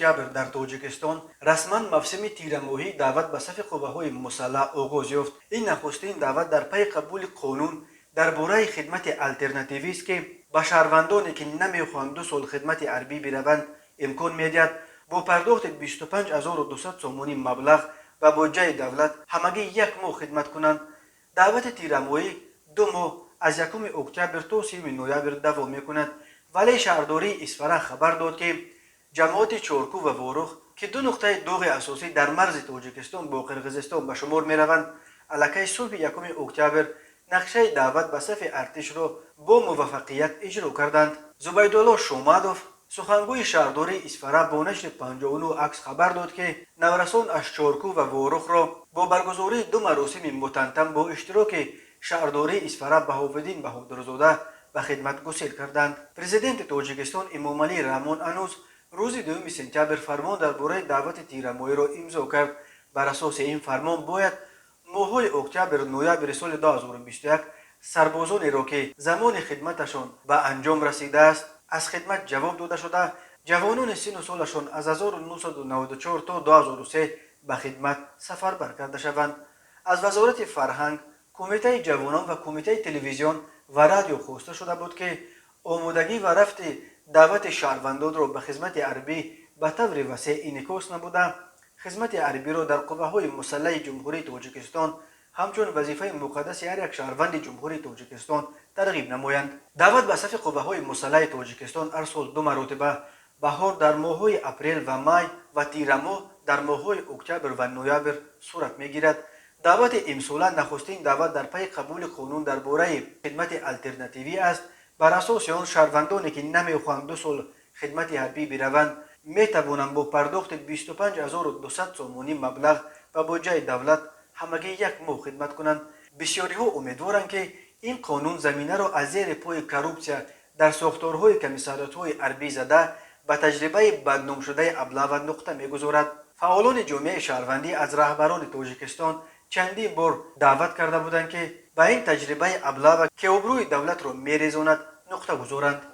اکتبر در تاجیکستان رسما موسم تیرماهی دعوت به صف قوه‌های مسلح آغاز یافت. این نخستین دعوت در پی قبول قانون درباره خدمت الترناتیوی است که به شهروندانی که نمیخواهند 2 سال خدمت حربی بروند امکان میدهد با پرداخت 25200 سومانی مبلغ و بودجه دولت همگی 1 ماه خدمت کنند. دعوت تیرماهی 2 ماه از 1 اکتبر تا 30 نوامبر دوام میکند، ولی شهرداری اصفهان خبر داد که جماعت چارکو و واروخ که 2 نقطه داغ اساسی در مرز تاجیکستان با قرقیزستان به شمار میروند، علیه صبح 1 اکتبر نقشه دعوت به صف ارتش را با موفقیت اجرا کردند. زبیدالله شومادوف سخنگوی شهرداری اصفهان با نشر 59 عکس خبر داد که نورسان از چارکو و واروخ را با برگزاری 2 مراسم متنتم با اشتراک شهرداری اصفهان بهاءالدین بهادرزاده به خدمت گسیل کردند. پرزیدنت تاجیکستان امامعلی رحمان هنوز روز 2 سپتامبر فرمان درباره دعوت تیرماهی را امضا کرد. بر اساس این فرمان باید ماه‌های اکتبر و نوامبر سال 2021 سربازانی را که زمان خدمتشان به انجام رسیده است از خدمت جواب داده شده، جوانان سن و سالشان از 1994 تا 2003 به خدمت سفربر کرده شوند. از وزارت فرهنگ، کمیته جوانان و کمیته تلویزیون و رادیو خواسته شده بود که آمادگی و رفت دعوت شهروندان را به خدمت حربی به طور وسیع انعکاس نموده، خدمت حربی را در قوه‌های مسلح جمهوری تاجیکستان همچون وظیفه مقدس هر یک شهروند جمهوری تاجیکستان ترغیب نمایند. دعوت به صف قوه‌های مسلح تاجیکستان هر سال 2 مرتبه، بهار در ماه‌های اپریل و مای و تیرماه در ماه‌های اکتبر و نوامبر صورت می‌گیرد. دعوت امساله نخستین دعوت در پی قبول قانون درباره خدمت الترناتیوی است. بر اساس آن شهروندانی که نمی‌خواهند 2 سال خدمت حربی بروند می‌توانند با پرداخت 25200 سومانی مبلغ و بودجه دولت همگی 1 ماه خدمت کنند. بسیاری‌ها امیدوارند که این قانون زمینه را از زیر پای کروپسیا در ساختارهای کمیساریات‌های حربی زده به تجربه بدنام شده ابله و نقطه می‌گذارد. فعالان جامعه شهروندی از رهبران تاجیکستان چندین بار دعوت کرده بودند که به این تجربه ابله و که ابروی دولت را می‌ریزاند نقطه گذارند.